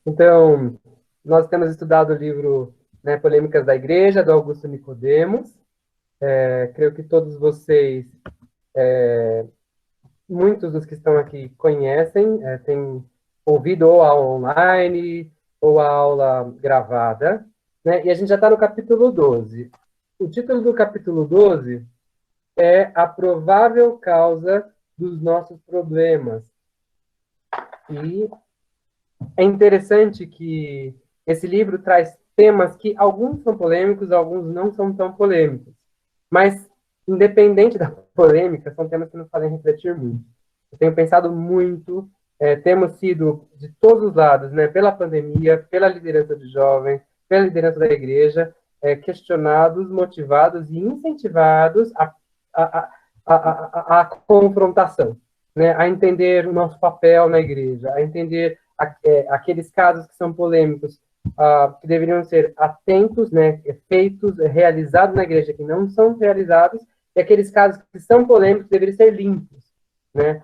Então, nós temos estudado o livro, né, Polêmicas da Igreja, do Augusto Nicodemos. Creio que todos vocês, muitos dos que estão aqui conhecem, têm ouvido ou a aula online ou a aula gravada, né? E a gente já está no capítulo 12. O título do capítulo 12 é A Provável Causa dos Nossos Problemas. E é interessante que esse livro traz temas que alguns são polêmicos, alguns não são tão polêmicos. Mas, independente da polêmica, são temas que nos fazem refletir muito. Eu tenho pensado muito, temos sido, de todos os lados, né, pela pandemia, pela liderança de jovens, pela liderança da igreja, questionados, motivados e incentivados a confrontação, né, a entender o nosso papel na igreja, a entender aqueles casos que são polêmicos, que deveriam ser atentos, né, feitos, realizados na igreja, que não são realizados, e aqueles casos que são polêmicos deveriam ser limpos, né?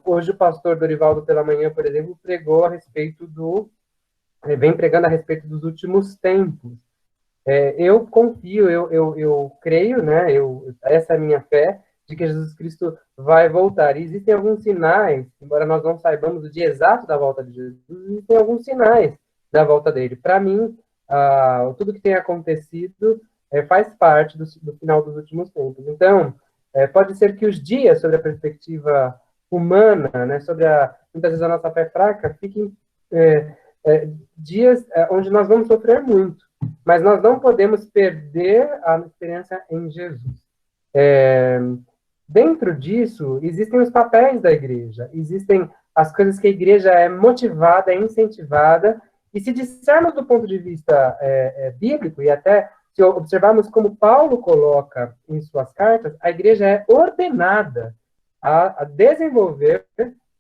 Hoje o pastor Dorivaldo pela manhã, por exemplo, pregou a respeito vem pregando a respeito dos últimos tempos. Eu confio, eu creio, né? Essa é a minha fé, de que Jesus Cristo vai voltar. E existem alguns sinais, embora nós não saibamos o dia exato da volta de Jesus, existem alguns sinais da volta dele. Para mim, tudo que tem acontecido faz parte do final dos últimos tempos. Então, pode ser que os dias, sobre a perspectiva humana, né, muitas vezes a nossa fé fraca, fiquem dias onde nós vamos sofrer muito. Mas nós não podemos perder a esperança em Jesus. Dentro disso, existem os papéis da igreja, existem as coisas que a igreja é motivada, é incentivada, e se dissermos do ponto de vista bíblico, e até se observarmos como Paulo coloca em suas cartas, a igreja é ordenada a desenvolver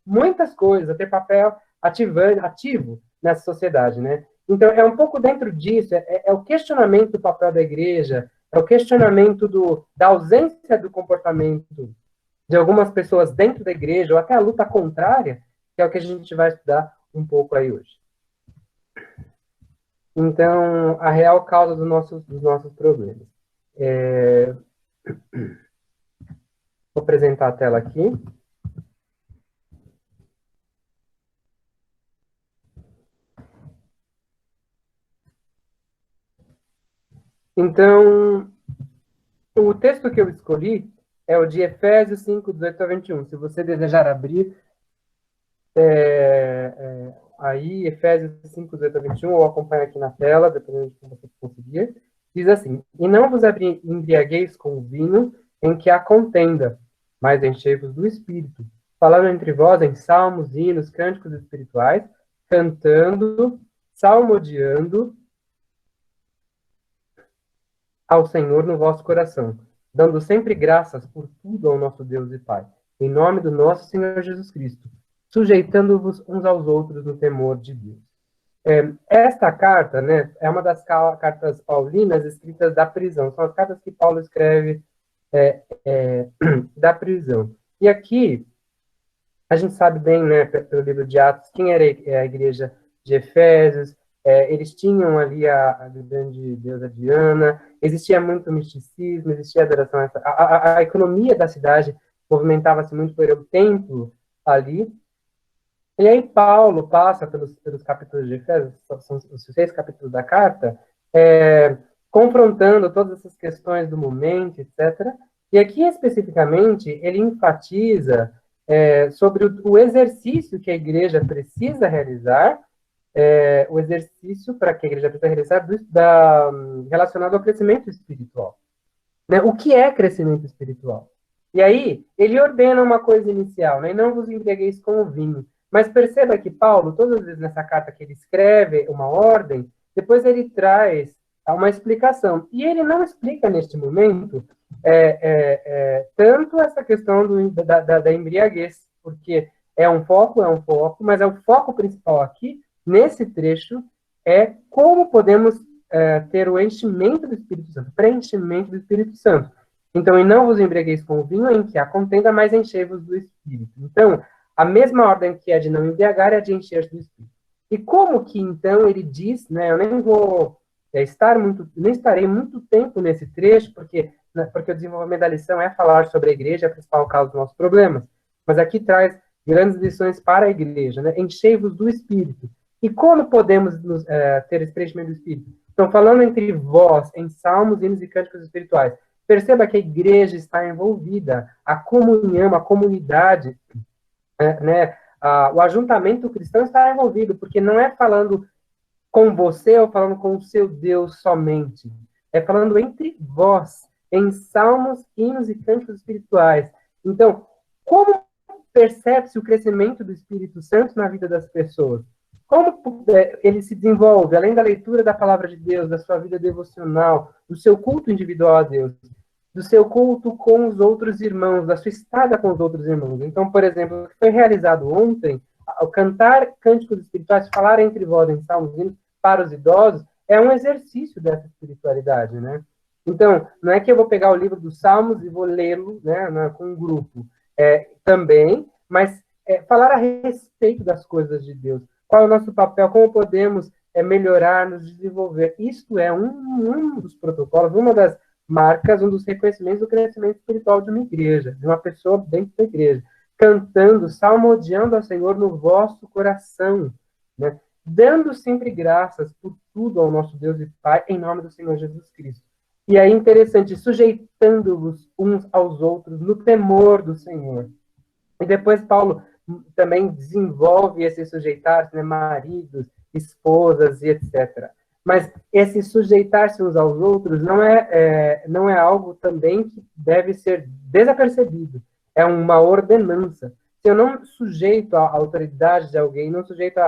muitas coisas, a ter papel ativo nessa sociedade, né? Então, é um pouco dentro disso, é o questionamento do papel da igreja, é o questionamento da ausência do comportamento de algumas pessoas dentro da igreja, ou até a luta contrária, que é o que a gente vai estudar um pouco aí hoje. Então, a real causa dos nossos problemas. Vou apresentar a tela aqui. Então, o texto que eu escolhi é o de Efésios 5, 18 a 21. Se você desejar abrir aí, Efésios 5, 18 a 21, ou acompanha aqui na tela, dependendo de como você conseguir. Diz assim: E não vos embriagueis com o vinho em que há contenda, mas enchei-vos do Espírito, falando entre vós em salmos, hinos, cânticos espirituais, cantando, salmodiando ao Senhor no vosso coração, dando sempre graças por tudo ao nosso Deus e Pai, em nome do nosso Senhor Jesus Cristo, sujeitando-vos uns aos outros no temor de Deus. Esta carta, né, é uma das cartas paulinas escritas da prisão. São as cartas que Paulo escreve da prisão. E aqui, a gente sabe bem, né, pelo livro de Atos, quem era a igreja de Efésios. Eles tinham ali a grande deusa Diana, existia muito misticismo, existia adoração. A economia da cidade movimentava-se muito pelo templo ali. E aí Paulo passa pelos capítulos de Efésios, são os 6 capítulos da carta, confrontando todas essas questões do momento, etc. E aqui, especificamente, ele enfatiza sobre o exercício que a igreja precisa realizar, o exercício para que a igreja precisa realizar relacionado ao crescimento espiritual. Né? O que é crescimento espiritual? E aí, ele ordena uma coisa inicial, né? Não vos embriagueis com o vinho. Mas perceba que Paulo, todas as vezes nessa carta que ele escreve uma ordem, depois ele traz uma explicação. E ele não explica neste momento tanto essa questão da embriaguez, porque é um foco, mas o foco principal aqui, nesse trecho, é como podemos ter o enchimento do Espírito Santo, preenchimento do Espírito Santo. Então, e não vos embriagueis com o vinho em que há contenda, mas enchei-vos do Espírito. Então, a mesma ordem que é de não embriagar é de encher do Espírito. E como que, então, ele diz, né, eu nem vou nem estarei muito tempo nesse trecho, porque, né, porque o desenvolvimento da lição é falar sobre a igreja, é a principal causa dos nossos problemas, mas aqui traz grandes lições para a igreja, né? Enchei-vos do Espírito. E como podemos ter esse preenchimento do Espírito? Então, falando entre vós, em salmos, hinos e cânticos espirituais, perceba que a igreja está envolvida, a comunhão, a comunidade, né? O ajuntamento cristão está envolvido, porque não é falando com você ou falando com o seu Deus somente. É falando entre vós, em salmos, hinos e cânticos espirituais. Então, como percebe-se o crescimento do Espírito Santo na vida das pessoas? Como ele se desenvolve, além da leitura da palavra de Deus, da sua vida devocional, do seu culto individual a Deus, do seu culto com os outros irmãos, da sua estada com os outros irmãos. Então, por exemplo, o que foi realizado ontem, ao cantar cânticos espirituais, falar entre vós em salmos, hinos, para os idosos, é um exercício dessa espiritualidade, né? Então, não é que eu vou pegar o livro dos Salmos e vou lê-lo, né, com um grupo. Também, mas falar a respeito das coisas de Deus. Qual é o nosso papel? Como podemos melhorar, nos desenvolver? Isto é um dos protocolos, uma das marcas, um dos reconhecimentos do crescimento espiritual de uma igreja, de uma pessoa dentro da igreja, cantando, salmodiando ao Senhor no vosso coração, né? Dando sempre graças por tudo ao nosso Deus e Pai, em nome do Senhor Jesus Cristo. E aí, interessante, sujeitando-vos uns aos outros no temor do Senhor. E depois Paulo também desenvolve esse sujeitar-se, né, maridos, esposas e etc. Mas esse sujeitar-se uns aos outros não é algo também que deve ser desapercebido. É uma ordenança. Se eu não sujeito à autoridade de alguém, não sujeito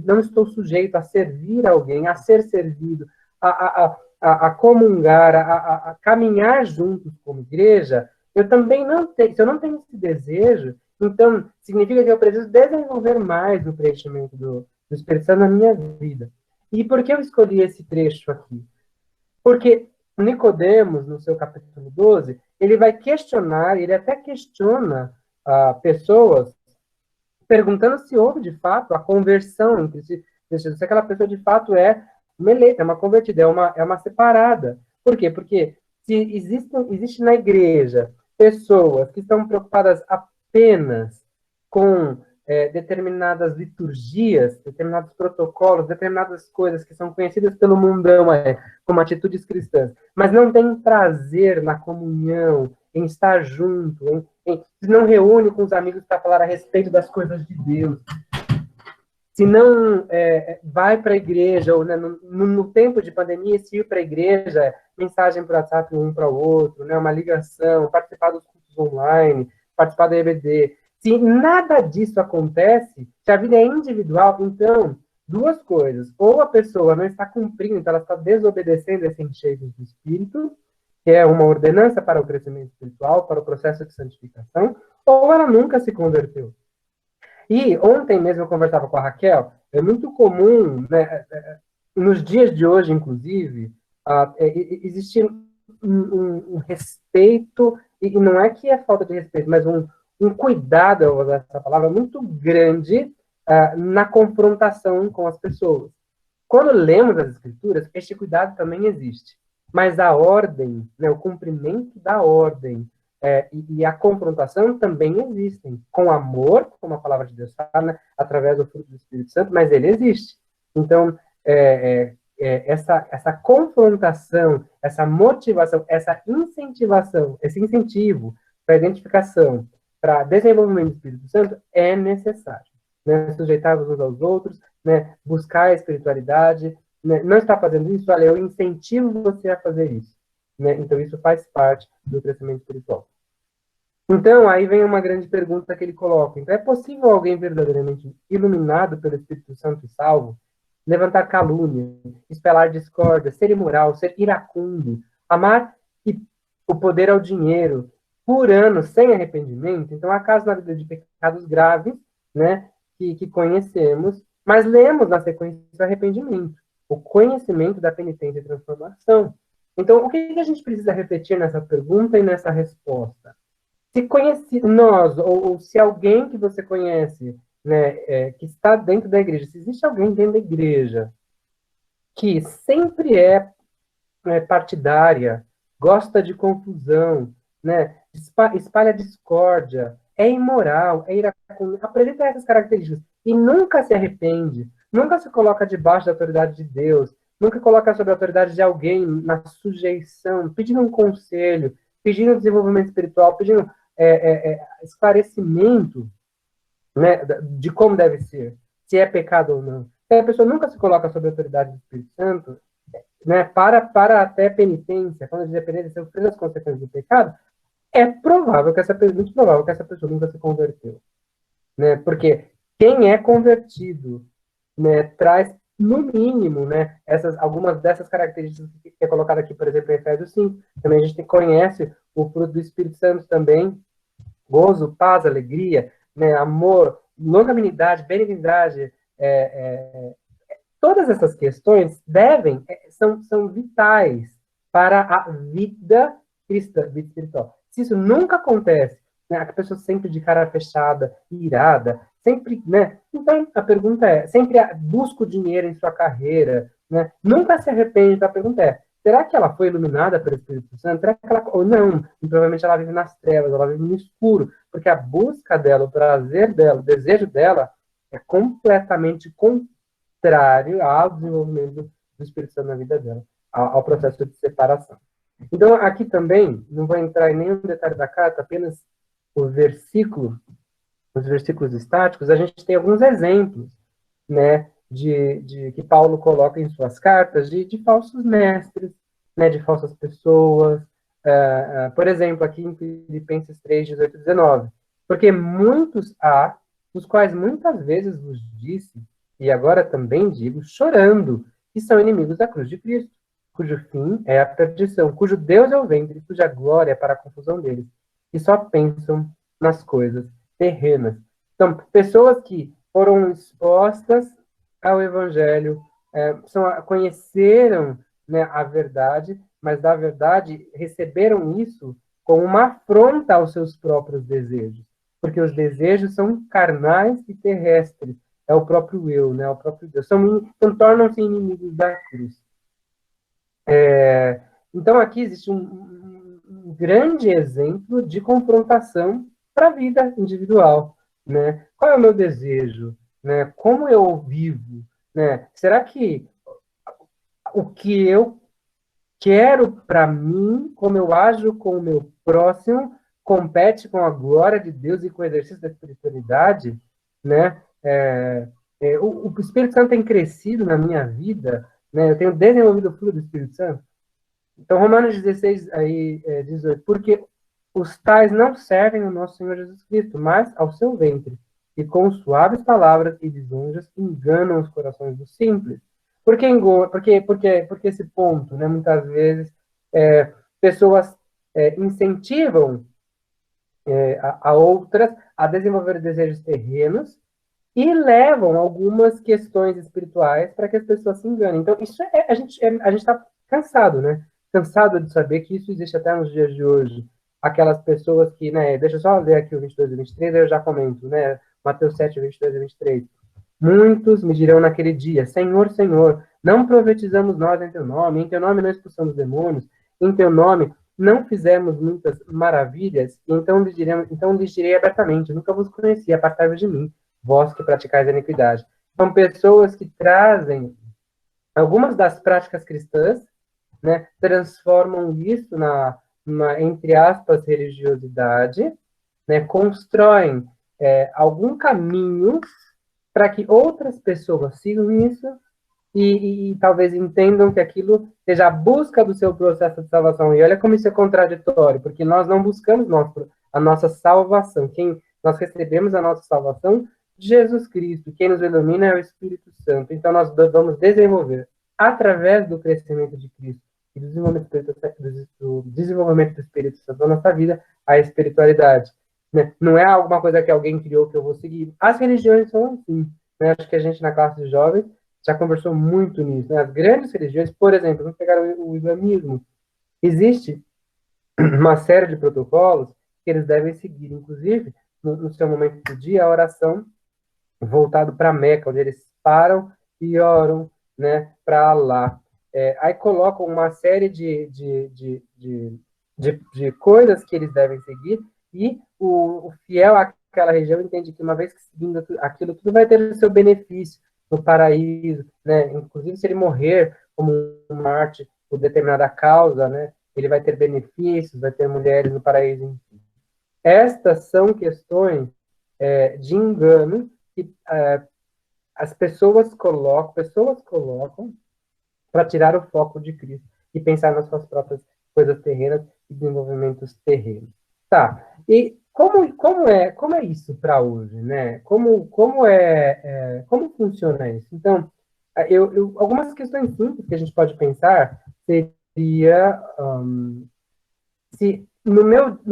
não estou sujeito a servir alguém, a ser servido, a comungar, a caminhar juntos como igreja, eu também não tenho, se eu não tenho esse desejo, então significa que eu preciso desenvolver mais o preenchimento do Espírito Santo na minha vida. E por que eu escolhi esse trecho aqui? Porque Nicodemos, no seu capítulo 12, ele vai questionar, ele até questiona pessoas, perguntando se houve, de fato, a conversão entre se aquela pessoa, de fato, é uma eleita, é uma convertida, é uma separada. Por quê? Porque se existe na igreja pessoas que estão preocupadas apenas com determinadas liturgias, determinados protocolos, determinadas coisas que são conhecidas pelo mundão como atitudes cristãs, mas não tem prazer na comunhão, em estar junto, se não reúne com os amigos para falar a respeito das coisas de Deus, se não vai para a igreja, ou né, no tempo de pandemia, se ir para a igreja, mensagem para o WhatsApp um para o outro, né, uma ligação, participar dos cursos online, participar da EBD. Se nada disso acontece, se a vida é individual, então, duas coisas. Ou a pessoa não está cumprindo, então ela está desobedecendo esse encheio do Espírito, que é uma ordenança para o crescimento espiritual, para o processo de santificação, ou ela nunca se converteu. E ontem mesmo eu conversava com a Raquel, é muito comum, né, nos dias de hoje, inclusive, existir um respeito, e não é que é falta de respeito, mas um cuidado, eu vou usar essa palavra, muito grande na confrontação com as pessoas. Quando lemos as Escrituras, este cuidado também existe. Mas a ordem, né, o cumprimento da ordem e a confrontação também existem. Com amor, como a palavra de Deus fala, né, através do fruto do Espírito Santo, mas ele existe. Então, essa confrontação, essa motivação, essa incentivação, esse incentivo para identificação, para desenvolvimento do Espírito Santo é necessário. Né? Sujeitar-vos uns aos outros, né? Buscar a espiritualidade, né? Não está fazendo isso, olha, eu incentivo você a fazer isso. Né? Então, isso faz parte do crescimento espiritual. Então, aí vem uma grande pergunta que ele coloca. Então, é possível alguém verdadeiramente iluminado pelo Espírito Santo e salvo levantar calúnia, espelar discórdia, ser imoral, ser iracundo, amar o poder ao dinheiro por anos sem arrependimento? Então, há casos na vida de pecados graves, né, que conhecemos, mas lemos na sequência o arrependimento, o conhecimento da penitência e transformação. Então, o que a gente precisa refletir nessa pergunta e nessa resposta? Se nós, ou se alguém que você conhece, né, que está dentro da igreja, se existe alguém dentro da igreja que sempre partidária, gosta de confusão, né, espalha discórdia, é imoral, é iracundo, apresenta essas características e nunca se arrepende, nunca se coloca debaixo da autoridade de Deus, nunca coloca sob a autoridade de alguém na sujeição, pedindo um conselho, pedindo desenvolvimento espiritual, pedindo esclarecimento, né, de como deve ser, se é pecado ou não. Se a pessoa nunca se coloca sob a autoridade do Espírito Santo, né, para até penitência, quando a gente é penitência, sofrer as consequências do pecado, é provável que muito provável que essa pessoa nunca se converteu, né? Porque quem é convertido, né, traz no mínimo, né, algumas dessas características que é colocado aqui, por exemplo, em Efésios 5. Também a gente conhece o fruto do Espírito Santo também, gozo, paz, alegria, né, amor, longanimidade, benignidade, todas essas questões são vitais para a vida cristã, vida espiritual. Se isso nunca acontece, né, a pessoa sempre de cara fechada, irada, sempre, né? Então a pergunta é, sempre busca o dinheiro em sua carreira, né? Nunca se arrepende. Então a pergunta é, será que ela foi iluminada pelo Espírito Santo? Será que ela, ou não? E provavelmente ela vive nas trevas, ela vive no escuro, porque a busca dela, o prazer dela, o desejo dela é completamente contrário ao desenvolvimento do Espírito Santo na vida dela, ao processo de separação. Então, aqui também, não vou entrar em nenhum detalhe da carta, apenas o versículo, os versículos estáticos, a gente tem alguns exemplos, né, de que Paulo coloca em suas cartas de falsos mestres, né, de falsas pessoas. Por exemplo, aqui em Filipenses 3, 18 e 19. Porque muitos há, os quais muitas vezes vos disse, e agora também digo, chorando, que são inimigos da cruz de Cristo, cujo fim é a perdição, cujo Deus é o ventre, cuja glória é para a confusão deles, que só pensam nas coisas terrenas. Então, pessoas que foram expostas ao Evangelho, conheceram, né, a verdade, mas da verdade receberam isso como uma afronta aos seus próprios desejos, porque os desejos são carnais e terrestres, é o próprio eu, né, o próprio Deus, então tornam-se inimigos da cruz. Então aqui existe um grande exemplo de confrontação para a vida individual, né? Qual é o meu desejo, né? Como eu vivo, né? Será que o que eu quero para mim, como eu ajo com o meu próximo, compete com a glória de Deus e com o exercício da espiritualidade, né? O Espírito Santo tem crescido na minha vida, né? Eu tenho desenvolvido o fruto do Espírito Santo. Então, Romanos 16, 18. Porque os tais não servem ao nosso Senhor Jesus Cristo, mas ao seu ventre, e com suaves palavras e lisonjas enganam os corações dos simples. Porque esse ponto, né? Muitas vezes, pessoas incentivam a outras a desenvolver desejos terrenos e levam algumas questões espirituais para que as pessoas se enganem. Então, isso a gente está cansado, né? Cansado de saber que isso existe até nos dias de hoje. Aquelas pessoas que, né? Deixa eu só ler aqui o 22 e 23, aí eu já comento, né? Mateus 7, 22 e 23. Muitos me dirão naquele dia, Senhor, Senhor, não profetizamos nós em teu nome, em teu nome não expulsamos demônios, em teu nome não fizemos muitas maravilhas, então lhes direi abertamente, nunca vos conheci, apartai-vos de mim, vós que praticais a iniquidade. São pessoas que trazem algumas das práticas cristãs, né, transformam isso entre aspas, religiosidade, né, constroem algum caminho para que outras pessoas sigam isso e talvez entendam que aquilo seja a busca do seu processo de salvação. E olha como isso é contraditório, porque nós não buscamos a nossa salvação. Nós recebemos a nossa salvação de Jesus Cristo. Quem nos ilumina é o Espírito Santo. Então nós vamos desenvolver, através do crescimento de Cristo e do desenvolvimento do Espírito Santo na nossa vida, a espiritualidade. Né? Não é alguma coisa que alguém criou que eu vou seguir. As religiões são assim. Né? Acho que a gente, na classe de jovens, já conversou muito nisso. Né? As grandes religiões, por exemplo, vamos pegar o islamismo. Existe uma série de protocolos que eles devem seguir. Inclusive, no seu momento do dia, a oração voltado para Meca, onde eles param e oram, né, para Allah. Aí colocam uma série de coisas que eles devem seguir, e o fiel àquela região entende que uma vez que seguindo aquilo, tudo vai ter o seu benefício no paraíso, né? Inclusive, se ele morrer como um mártir por determinada causa, né, ele vai ter benefícios, vai ter mulheres no paraíso, enfim. Estas são questões de engano que as pessoas colocam para tirar o foco de Cristo e pensar nas suas próprias coisas terrenas e desenvolvimentos terrenos. Tá, e como é isso para hoje, né? Como funciona isso? Então, algumas questões simples que a gente pode pensar seria se no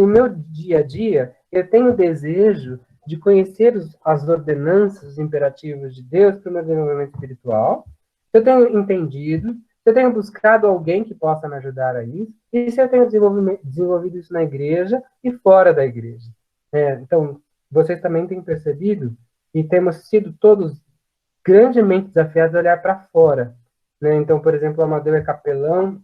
meu dia a dia eu tenho desejo de conhecer as ordenanças, os imperativos de Deus para o meu desenvolvimento espiritual, se eu tenho entendido, se eu tenho buscado alguém que possa me ajudar a isso, e se eu tenho desenvolvido isso na igreja e fora da igreja. Então, vocês também têm percebido e temos sido todos grandemente desafiados a olhar para fora. Né? Então, por exemplo, o Amadeu é capelão,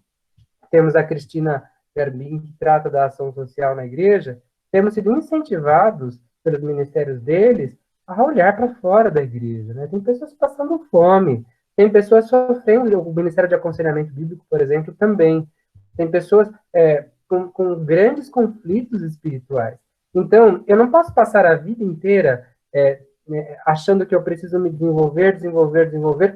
temos a Cristina Garbim, que trata da ação social na igreja, temos sido incentivados pelos ministérios deles a olhar para fora da igreja. Né? Tem pessoas passando fome, tem pessoas sofrendo, o Ministério de Aconselhamento Bíblico, por exemplo, também. Tem pessoas com grandes conflitos espirituais. Então, eu não posso passar a vida inteira achando que eu preciso me desenvolver,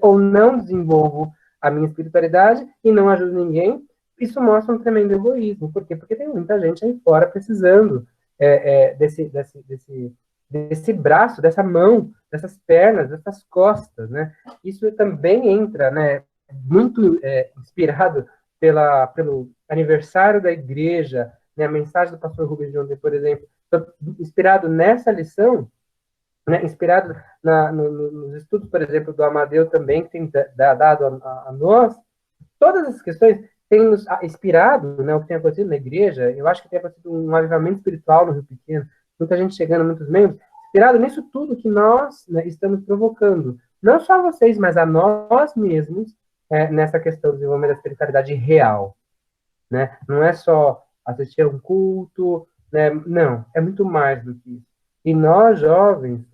ou não desenvolvo a minha espiritualidade e não ajudo ninguém. Isso mostra um tremendo egoísmo. Por quê? Porque tem muita gente aí fora precisando desse braço, dessa mão, dessas pernas, dessas costas, né? Isso também entra, né, muito inspirado pelo aniversário da igreja, né, a mensagem do pastor Rubens de ontem, por exemplo, inspirado nessa lição, né, inspirado nos estudos, por exemplo, do Amadeu também, que tem dado a nós, todas essas questões têm nos inspirado, né, o que tem acontecido na igreja. Eu acho que tem acontecido um avivamento espiritual no Rio Pequeno, muita gente chegando, muitos membros, inspirado nisso tudo que nós, né, estamos provocando. Não só vocês, mas a nós mesmos, nessa questão do desenvolvimento da espiritualidade real. Né? Não é só assistir a um culto, né? Não, é muito mais do que isso. E nós, jovens,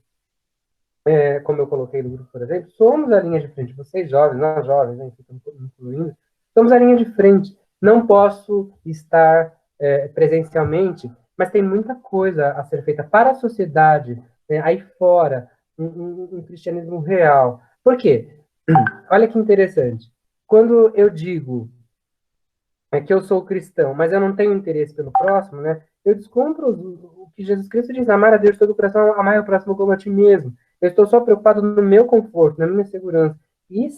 como eu coloquei no grupo, por exemplo, somos a linha de frente. Vocês jovens, nós jovens, né, que estamos incluindo, somos a linha de frente. Não posso estar presencialmente, mas tem muita coisa a ser feita para a sociedade, né, aí fora, um cristianismo real. Por quê? Olha que interessante. Quando eu digo que eu sou cristão, mas eu não tenho interesse pelo próximo, né? Eu descumpro o que Jesus Cristo diz: amar a Deus de todo o coração, amar o próximo como a ti mesmo. Eu estou só preocupado no meu conforto, na minha segurança, e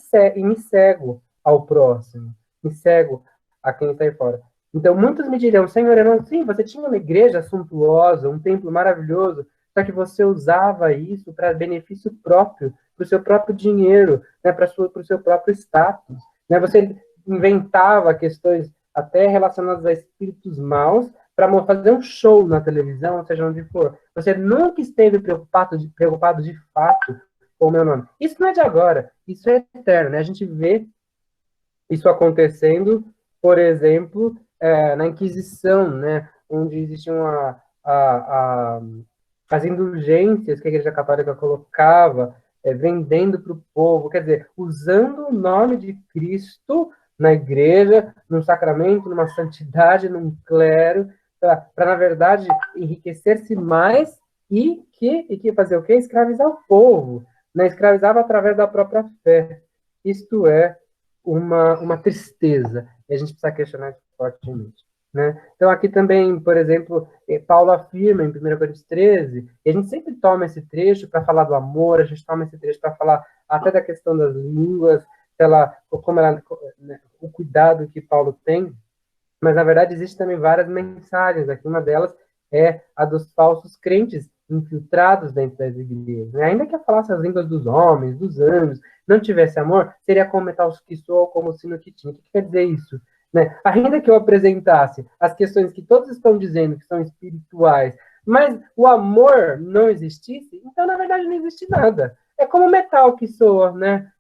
me cego ao próximo, me cego a quem está aí fora. Então, muitos me dirão: Senhor, eu não, sim, você tinha uma igreja suntuosa, um templo maravilhoso, só que você usava isso para benefício próprio, para o seu próprio dinheiro, né, para o seu próprio status. Né? Você inventava questões até relacionados a espíritos maus, para fazer um show na televisão, ou seja, onde for. Você nunca esteve preocupado de fato com o meu nome. Isso não é de agora, isso é eterno, né? A gente vê isso acontecendo, por exemplo, na Inquisição, né? Onde existiam as indulgências que a Igreja Católica colocava, vendendo para o povo, quer dizer, usando o nome de Cristo na igreja, num sacramento, numa santidade, num clero, para na verdade, enriquecer-se mais e que fazer o quê? Escravizar o povo, né? Escravizava através da própria fé. Isto é uma tristeza, e a gente precisa questionar isso fortemente. Né? Então, aqui também, por exemplo, Paulo afirma em 1 Coríntios 13, e a gente sempre toma esse trecho para falar do amor, a gente toma esse trecho para falar até da questão das línguas, né, o cuidado que Paulo tem, mas na verdade existem também várias mensagens aqui, uma delas é a dos falsos crentes infiltrados dentro das igrejas. Né? Ainda que eu falasse as línguas dos homens, dos anjos, não tivesse amor, seria como metal que soa, como sino que tinha. O que quer dizer isso? Né? Ainda que eu apresentasse as questões que todos estão dizendo que são espirituais, mas o amor não existisse, então na verdade não existe nada. É como metal que soa, né?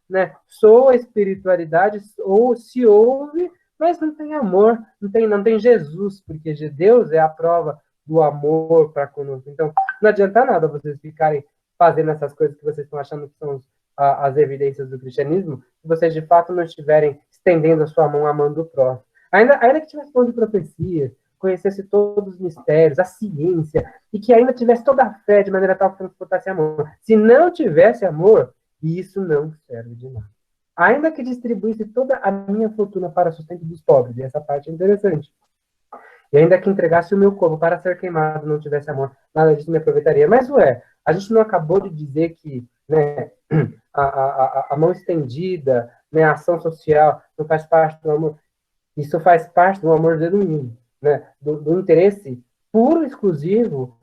Soa a espiritualidade, ou se ouve, mas não tem amor, não tem Jesus, porque Deus é a prova do amor para conosco. Então, não adianta nada vocês ficarem fazendo essas coisas que vocês estão achando que são as evidências do cristianismo, se vocês de fato não estiverem estendendo a sua mão amando o próximo. Ainda que tivesse falando de profecias, conhecesse todos os mistérios, a ciência, e que ainda tivesse toda a fé de maneira tal que transportasse amor. Se não tivesse amor, isso não serve de nada. Ainda que distribuísse toda a minha fortuna para sustento dos pobres, e essa parte é interessante, e ainda que entregasse o meu corpo para ser queimado, não tivesse amor, nada disso me aproveitaria. Mas, a gente não acabou de dizer que, né, a mão estendida, né, a ação social, não faz parte do amor? Isso faz parte do amor genuíno, né, do interesse puro e exclusivo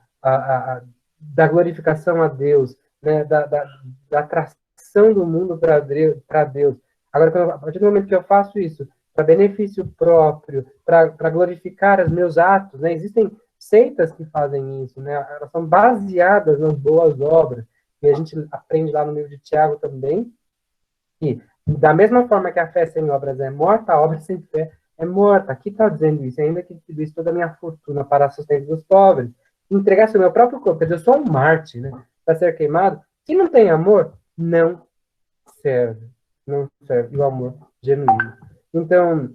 da glorificação a Deus, né, da atração do mundo para Deus. Agora, a partir do momento que eu faço isso para benefício próprio, para glorificar os meus atos, né? Existem seitas que fazem isso, né? Elas são baseadas nas boas obras, e a gente aprende lá no livro de Tiago também, que da mesma forma que a fé sem obras é morta, a obra sem fé é morta. Aqui está dizendo isso, ainda que distribuísse toda a minha fortuna para sustento dos pobres, entregasse o meu próprio corpo, quer dizer, eu sou um Marte, né? Para ser queimado, se não tem amor, não serve. Não serve. E o amor genuíno. Então,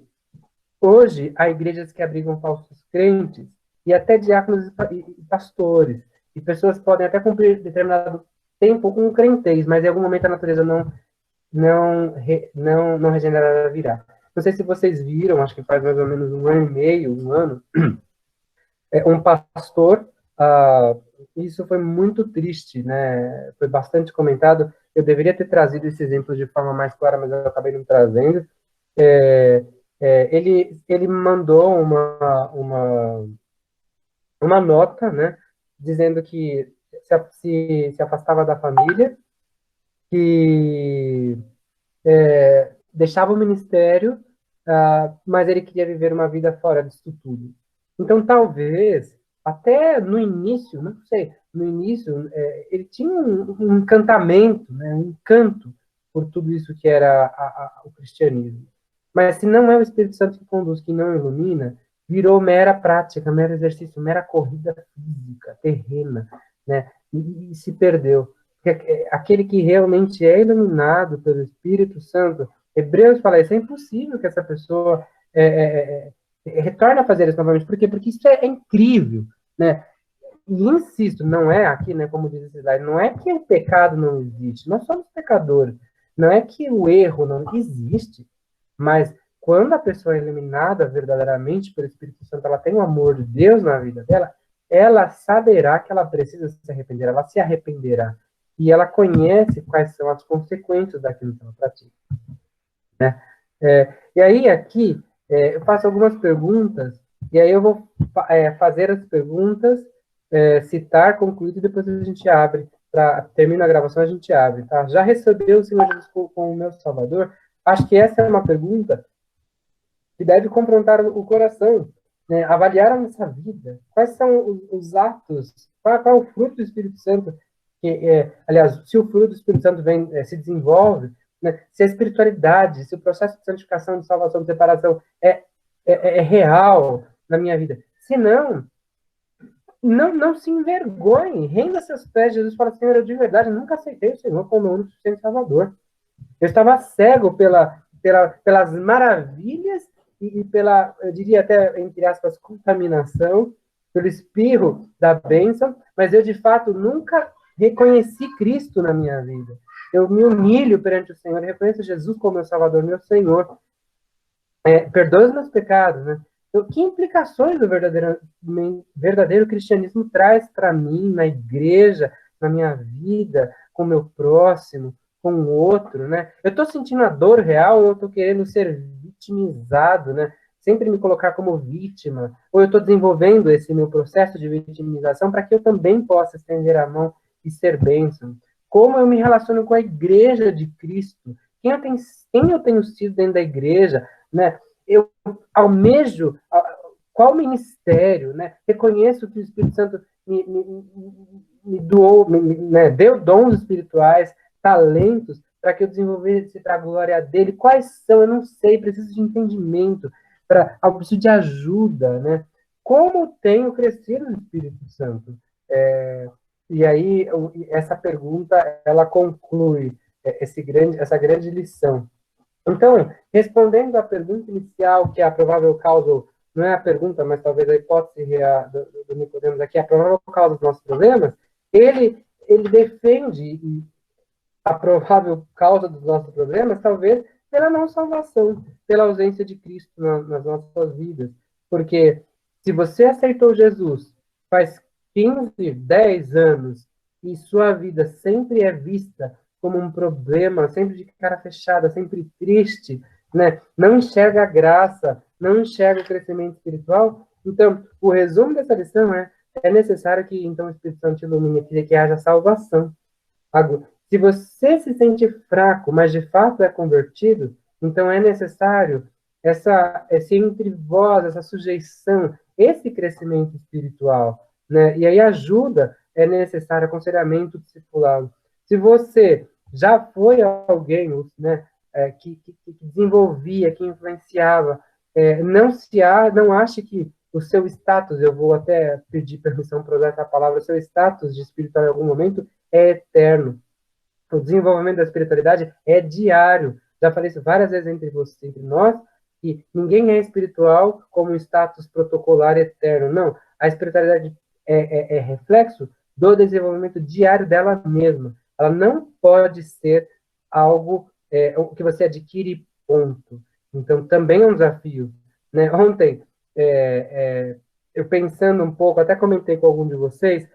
hoje, há igrejas que abrigam falsos crentes, e até diáconos e pastores, e pessoas podem até cumprir determinado tempo com crentez, mas em algum momento a natureza não regenerará. Não sei se vocês viram, acho que faz mais ou menos 1 ano e meio, um ano, um pastor, isso foi muito triste, né? Foi bastante comentado. Eu deveria ter trazido esse exemplo de forma mais clara, mas eu acabei não trazendo. Ele mandou uma nota, né, dizendo que se afastava da família, que deixava o ministério, mas ele queria viver uma vida fora disso tudo. Então, talvez, até no início, não sei, no início, ele tinha um encantamento, né, um encanto por tudo isso que era o cristianismo. Mas se não é o Espírito Santo que conduz, que não ilumina, virou mera prática, mero exercício, mera corrida física, terrena, né? E se perdeu. Porque aquele que realmente é iluminado pelo Espírito Santo, Hebreus fala isso, é impossível que essa pessoa retorne a fazer isso novamente. Por quê? Porque isso é incrível, né? E insisto, não é aqui, né, como diz esse slide, não é que o pecado não existe, nós somos pecadores, não é que o erro não existe, mas quando a pessoa é iluminada verdadeiramente pelo Espírito Santo, ela tem o amor de Deus na vida dela, ela saberá que ela precisa se arrepender, ela se arrependerá, e ela conhece quais são as consequências daquilo que ela pratica, né? E aí, aqui, eu faço algumas perguntas, e aí eu vou fazer as perguntas, citar, concluir, e depois a gente abre, termina a gravação, a gente abre, tá? Já recebeu o Senhor Jesus como o meu Salvador? Acho que essa é uma pergunta que deve confrontar o coração, né? Avaliar a nossa vida. Quais são os atos, qual é o fruto do Espírito Santo? Aliás, se o fruto do Espírito Santo se desenvolve, né? Se a espiritualidade, se o processo de santificação, de salvação, de separação é real na minha vida. Se não, não se envergonhe, renda seus pés. Jesus fala, Senhor, eu de verdade nunca aceitei o Senhor como o único suficiente Salvador. Eu estava cego pelas maravilhas e pela, eu diria até, entre aspas, contaminação, pelo espirro da bênção, mas eu, de fato, nunca reconheci Cristo na minha vida. Eu me humilho perante o Senhor, reconheço Jesus como meu Salvador, meu Senhor. Perdoa os meus pecados, né? Então, que implicações o verdadeiro cristianismo traz para mim, na igreja, na minha vida, com o meu próximo, com o outro, né? Eu estou sentindo a dor real ou eu estou querendo ser vitimizado, né? Sempre me colocar como vítima, ou eu estou desenvolvendo esse meu processo de vitimização para que eu também possa estender a mão e ser bênção. Como eu me relaciono com a igreja de Cristo? Quem eu tenho sido dentro da igreja, né? Eu almejo qual ministério, né? Reconheço que o Espírito Santo me doou, né? Deu dons espirituais talentos para que eu desenvolvesse para a glória dele? Quais são? Eu não sei, preciso de entendimento, eu preciso de ajuda, né? Como tenho crescido no Espírito Santo? E aí, essa pergunta, ela conclui essa grande lição. Então, respondendo à pergunta inicial, que é a provável causa, não é a pergunta, mas talvez a hipótese do Nicodemos aqui, a provável causa dos nossos problemas, ele defende a provável causa dos nossos problemas, talvez pela não salvação, pela ausência de Cristo nas nossas vidas. Porque se você aceitou Jesus faz 15, 10 anos, e sua vida sempre é vista como um problema, sempre de cara fechada, sempre triste, né? Não enxerga a graça, não enxerga o crescimento espiritual, então, o resumo dessa lição é necessário que, então, o Espírito Santo te ilumine, que haja salvação. Se você se sente fraco, mas de fato é convertido, então é necessário esse entre vós, essa sujeição, esse crescimento espiritual, né? E aí ajuda é necessário, aconselhamento discipulado. Se você já foi alguém, né, que desenvolvia, que influenciava, não ache que o seu status, eu vou até pedir permissão para usar essa palavra, o seu status de espiritual em algum momento é eterno. O desenvolvimento da espiritualidade é diário. Já falei isso várias vezes entre nós, que ninguém é espiritual como um status protocolar eterno. Não. A espiritualidade é reflexo do desenvolvimento diário dela mesma. Ela não pode ser algo que você adquire ponto. Então, também é um desafio. Né? Ontem, eu pensando um pouco, até comentei com algum de vocês,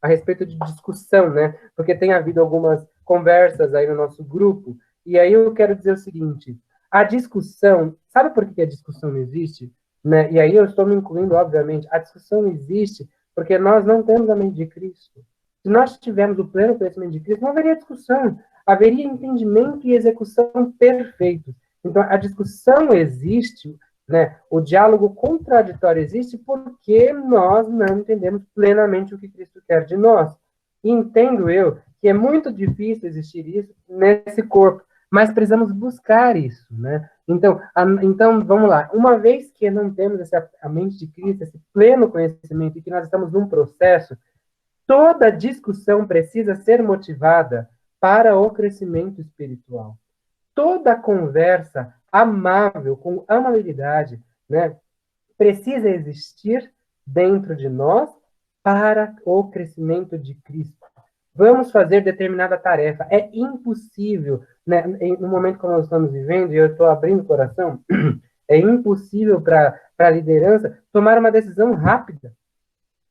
a respeito de discussão, né? Porque tem havido algumas conversas aí no nosso grupo, e aí eu quero dizer o seguinte, a discussão, sabe por que a discussão não existe? Né? E aí eu estou me incluindo, obviamente, a discussão não existe porque nós não temos a mente de Cristo. Se nós tivermos o pleno conhecimento de Cristo, não haveria discussão, haveria entendimento e execução perfeitos. Então, a discussão existe, né? O diálogo contraditório existe porque nós não entendemos plenamente o que Cristo quer de nós. E entendo eu que é muito difícil existir isso nesse corpo, mas precisamos buscar isso, né? Então, vamos lá. Uma vez que não temos a mente de Cristo, esse pleno conhecimento, e que nós estamos num processo, toda discussão precisa ser motivada para o crescimento espiritual. Toda conversa amável, com amabilidade, né, precisa existir dentro de nós para o crescimento de Cristo. Vamos fazer determinada tarefa. É impossível, né, no momento como nós estamos vivendo, e eu estou abrindo o coração, é impossível para a liderança tomar uma decisão rápida.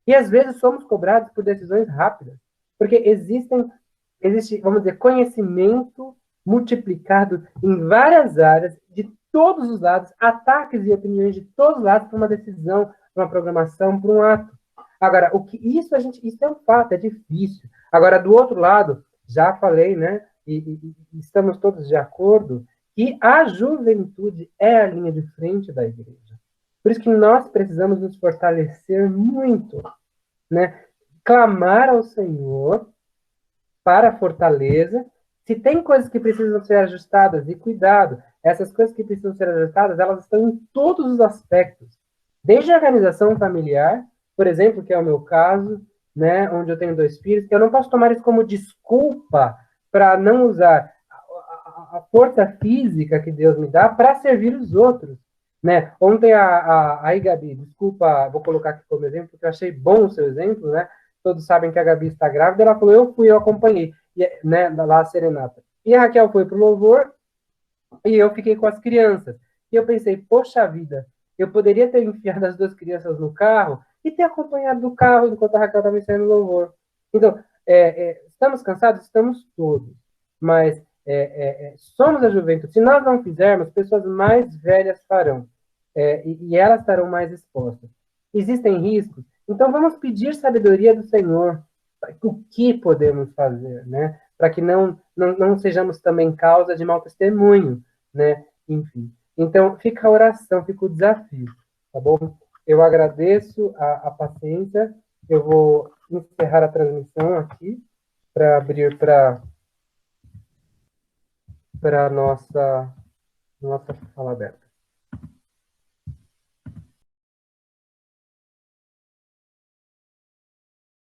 E às vezes somos cobrados por decisões rápidas, porque existe, vamos dizer, conhecimento multiplicado em várias áreas, de todos os lados, ataques e opiniões de todos os lados para uma decisão, para uma programação, para um ato. Agora, isso é um fato, é difícil. Agora, do outro lado, já falei, né, e estamos todos de acordo, que a juventude é a linha de frente da igreja. Por isso que nós precisamos nos fortalecer muito, né? Clamar ao Senhor para a fortaleza. Se tem coisas que precisam ser ajustadas, e cuidado, essas coisas que precisam ser ajustadas, elas estão em todos os aspectos. Desde a organização familiar, por exemplo, que é o meu caso, né, onde eu tenho 2 filhos, eu não posso tomar isso como desculpa para não usar a força física que Deus me dá para servir os outros. Né? Ontem aí, Gabi, desculpa, vou colocar aqui como exemplo, porque eu achei bom o seu exemplo, né? Todos sabem que a Gabi está grávida, ela falou, eu acompanhei, né, lá a serenata. E a Raquel foi pro louvor, e eu fiquei com as crianças. E eu pensei, poxa vida, eu poderia ter enfiado as 2 crianças no carro e ter acompanhado do carro enquanto a Raquel estava ensaiando no louvor. Então, estamos cansados? Estamos todos. Mas somos a juventude. Se nós não fizermos, pessoas mais velhas farão. E elas estarão mais expostas. Existem riscos? Então vamos pedir sabedoria do Senhor. O que podemos fazer, né? Para que não sejamos também causa de mau testemunho, né? Enfim. Então fica a oração, fica o desafio, tá bom? Eu agradeço a paciência. Eu vou encerrar a transmissão aqui para abrir para para a nossa fala aberta.